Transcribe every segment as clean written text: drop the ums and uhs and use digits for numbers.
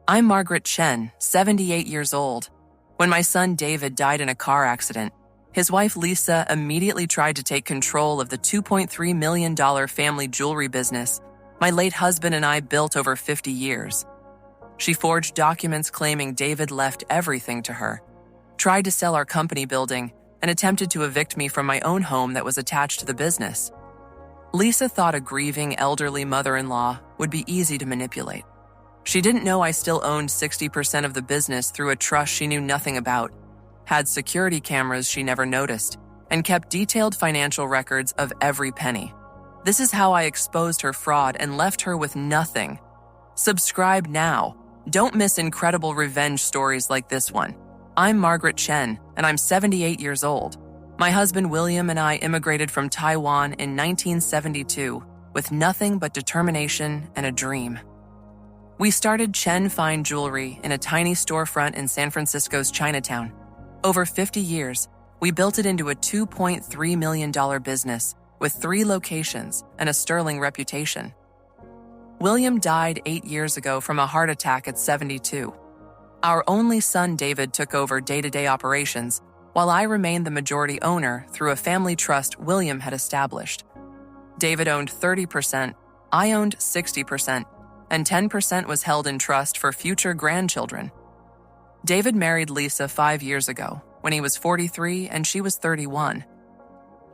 I'm Margaret Chen, 78 years old. When my son David died in a car accident, his wife Lisa immediately tried to take control of the $2.3 million family jewelry business my late husband and I built over 50 years. She forged documents claiming David left everything to her, tried to sell our company building, and attempted to evict me from my own home that was attached to the business. Lisa thought a grieving elderly mother-in-law would be easy to manipulate. She didn't know I still owned 60% of the business through a trust she knew nothing about, had security cameras she never noticed, and kept detailed financial records of every penny. This is how I exposed her fraud and left her with nothing. Subscribe now. Don't miss incredible revenge stories like this one. I'm Margaret Chen, and I'm 78 years old. My husband William and I immigrated from Taiwan in 1972 with nothing but determination and a dream. We started Chen Fine Jewelry in a tiny storefront in San Francisco's Chinatown. Over 50 years, we built it into a $2.3 million business with 3 locations and a sterling reputation. William died 8 years ago from a heart attack at 72. Our only son David took over day-to-day operations, while I remained the majority owner through a family trust William had established. David owned 30%, I owned 60%, and 10% was held in trust for future grandchildren. David married Lisa 5 years ago, when he was 43 and she was 31.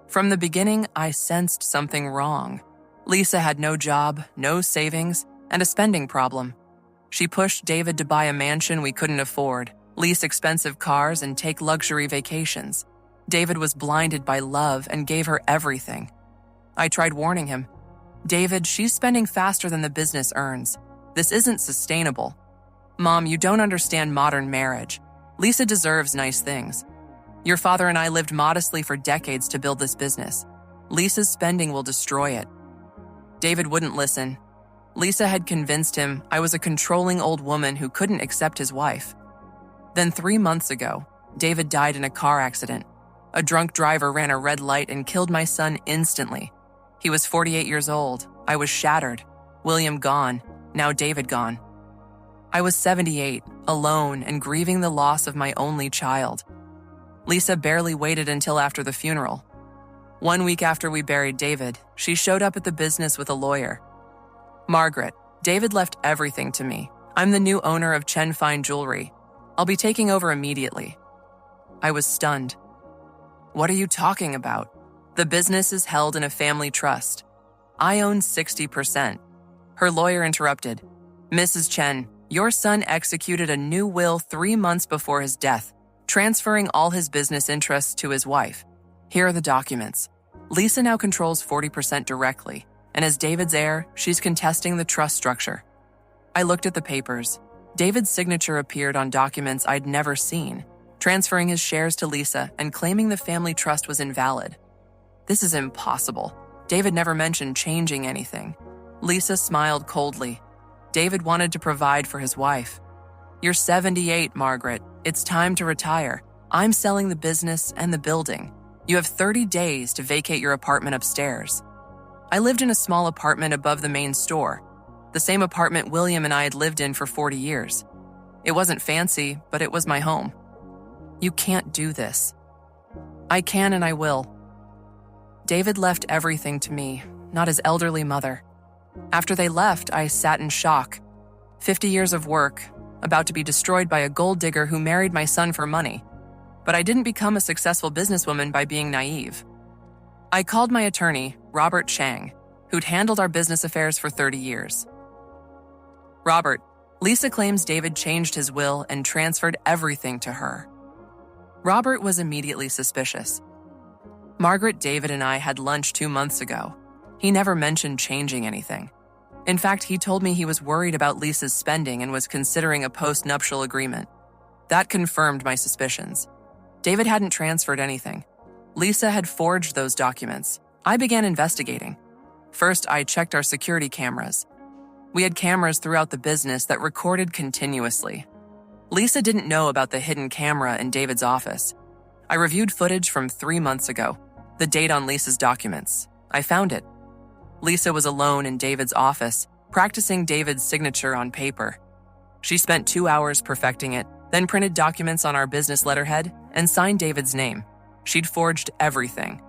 From the beginning, I sensed something wrong. Lisa had no job, no savings, and a spending problem. She pushed David to buy a mansion we couldn't afford, lease expensive cars, and take luxury vacations. David was blinded by love and gave her everything. I tried warning him. David, she's spending faster than the business earns. This isn't sustainable. Mom, you don't understand modern marriage. Lisa deserves nice things. Your father and I lived modestly for decades to build this business. Lisa's spending will destroy it. David wouldn't listen. Lisa had convinced him I was a controlling old woman who couldn't accept his wife. Then 3 months ago, David died in a car accident. A drunk driver ran a red light and killed my son instantly. He was 48 years old. I was shattered. William gone. Now David gone. I was 78, alone and grieving the loss of my only child. Lisa barely waited until after the funeral. 1 week after we buried David, she showed up at the business with a lawyer. Margaret, David left everything to me. I'm the new owner of Chen Fine Jewelry. I'll be taking over immediately. I was stunned. What are you talking about? The business is held in a family trust. I own 60%. Her lawyer interrupted. Mrs. Chen, your son executed a new will 3 months before his death, transferring all his business interests to his wife. Here are the documents. Lisa now controls 40% directly, and as David's heir, she's contesting the trust structure. I looked at the papers. David's signature appeared on documents I'd never seen, transferring his shares to Lisa and claiming the family trust was invalid. This is impossible. David never mentioned changing anything. Lisa smiled coldly. David wanted to provide for his wife. You're 78, Margaret. It's time to retire. I'm selling the business and the building. You have 30 days to vacate your apartment upstairs. I lived in a small apartment above the main store, the same apartment William and I had lived in for 40 years. It wasn't fancy, but it was my home. You can't do this. I can and I will. David left everything to me, not his elderly mother. After they left, I sat in shock. 50 years of work, about to be destroyed by a gold digger who married my son for money. But I didn't become a successful businesswoman by being naive. I called my attorney, Robert Chang, who'd handled our business affairs for 30 years. Robert, Lisa claims David changed his will and transferred everything to her. Robert was immediately suspicious. Margaret, David, and I had lunch 2 months ago. He never mentioned changing anything. In fact, he told me he was worried about Lisa's spending and was considering a post-nuptial agreement. That confirmed my suspicions. David hadn't transferred anything. Lisa had forged those documents. I began investigating. First, I checked our security cameras. We had cameras throughout the business that recorded continuously. Lisa didn't know about the hidden camera in David's office. I reviewed footage from 3 months ago, the date on Lisa's documents. I found it. Lisa was alone in David's office, practicing David's signature on paper. She spent 2 hours perfecting it, then printed documents on our business letterhead and signed David's name. She'd forged everything.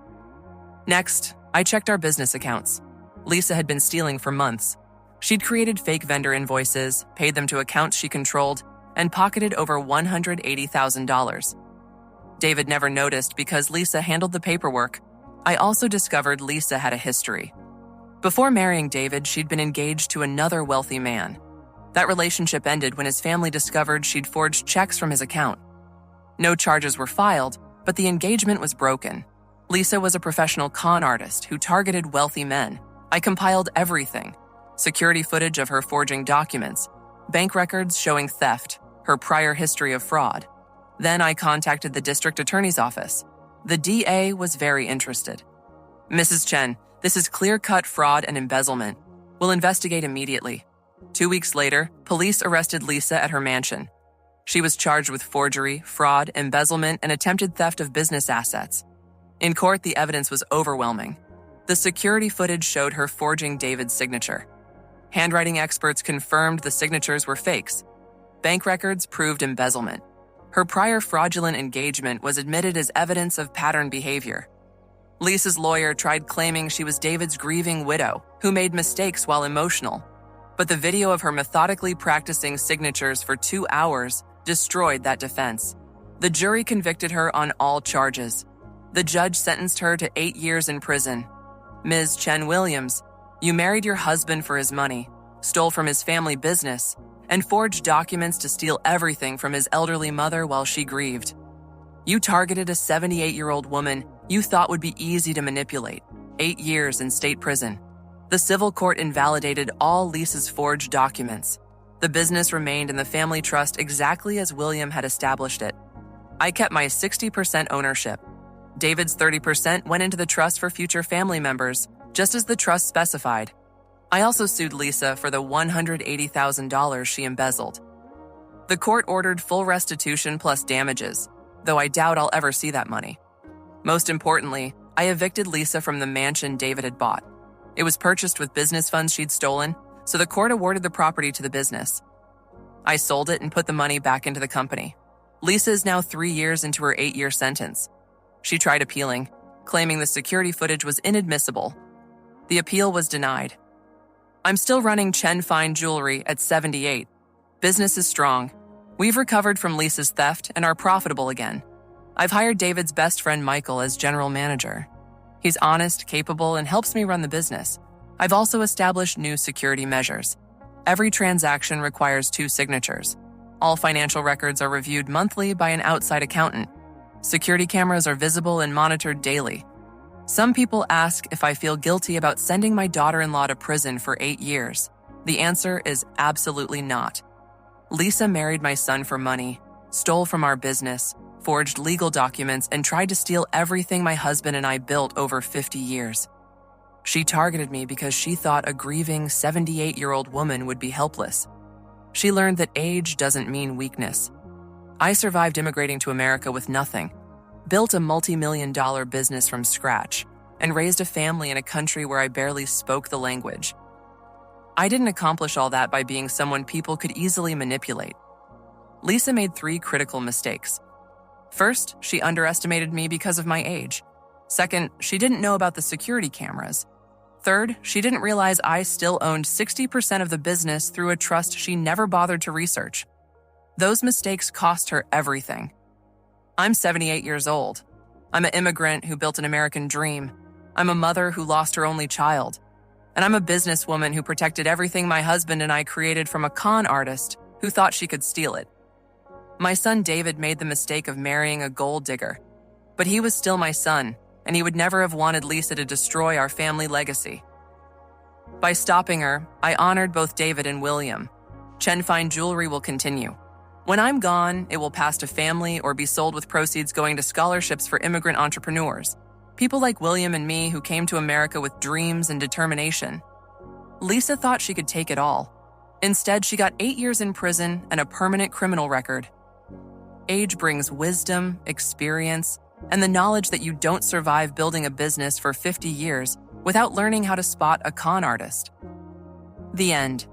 Next, I checked our business accounts. Lisa had been stealing for months. She'd created fake vendor invoices, paid them to accounts she controlled, and pocketed over $180,000. David never noticed because Lisa handled the paperwork. I also discovered Lisa had a history. Before marrying David, she'd been engaged to another wealthy man. That relationship ended when his family discovered she'd forged checks from his account. No charges were filed, but the engagement was broken. Lisa was a professional con artist who targeted wealthy men. I compiled everything: security footage of her forging documents, bank records showing theft, her prior history of fraud. Then I contacted the district attorney's office. The DA was very interested. "Mrs. Chen, this is clear-cut fraud and embezzlement. We'll investigate immediately." 2 weeks later, police arrested Lisa at her mansion. She was charged with forgery, fraud, embezzlement, and attempted theft of business assets. In court, the evidence was overwhelming. The security footage showed her forging David's signature. Handwriting experts confirmed the signatures were fakes. Bank records proved embezzlement. Her prior fraudulent engagement was admitted as evidence of pattern behavior. Lisa's lawyer tried claiming she was David's grieving widow who made mistakes while emotional. But the video of her methodically practicing signatures for 2 hours destroyed that defense. The jury convicted her on all charges. The judge sentenced her to 8 years in prison. "Ms. Chen Williams, you married your husband for his money, stole from his family business, and forged documents to steal everything from his elderly mother while she grieved. You targeted a 78-year-old woman you thought would be easy to manipulate. 8 years in state prison." The civil court invalidated all Lisa's forged documents. The business remained in the family trust exactly as William had established it. I kept my 60% ownership. David's 30% went into the trust for future family members, just as the trust specified. I also sued Lisa for the $180,000 she embezzled. The court ordered full restitution plus damages, though I doubt I'll ever see that money. Most importantly, I evicted Lisa from the mansion David had bought. It was purchased with business funds she'd stolen, so the court awarded the property to the business. I sold it and put the money back into the company. Lisa is now 3 years into her 8-year sentence. She tried appealing, claiming the security footage was inadmissible. The appeal was denied. I'm still running Chen Fine Jewelry at 78. Business is strong. We've recovered from Lisa's theft and are profitable again. I've hired David's best friend Michael as general manager. He's honest, capable, and helps me run the business. I've also established new security measures. Every transaction requires 2 signatures. All financial records are reviewed monthly by an outside accountant. Security cameras are visible and monitored daily. Some people ask if I feel guilty about sending my daughter-in-law to prison for 8 years. The answer is absolutely not. Lisa married my son for money, stole from our business, forged legal documents, and tried to steal everything my husband and I built over 50 years. She targeted me because she thought a grieving 78-year-old woman would be helpless. She learned that age doesn't mean weakness. I survived immigrating to America with nothing, built a multi-million-dollar business from scratch, and raised a family in a country where I barely spoke the language. I didn't accomplish all that by being someone people could easily manipulate. Lisa made 3 critical mistakes. First, she underestimated me because of my age. Second, she didn't know about the security cameras. Third, she didn't realize I still owned 60% of the business through a trust she never bothered to research. Those mistakes cost her everything. I'm 78 years old. I'm an immigrant who built an American dream. I'm a mother who lost her only child. And I'm a businesswoman who protected everything my husband and I created from a con artist who thought she could steal it. My son David made the mistake of marrying a gold digger, but he was still my son, and he would never have wanted Lisa to destroy our family legacy. By stopping her, I honored both David and William. Chen Fine Jewelry will continue. When I'm gone, it will pass to family or be sold with proceeds going to scholarships for immigrant entrepreneurs, people like William and me who came to America with dreams and determination. Lisa thought she could take it all. Instead, she got 8 years in prison and a permanent criminal record. Age brings wisdom, experience, and the knowledge that you don't survive building a business for 50 years without learning how to spot a con artist. The end.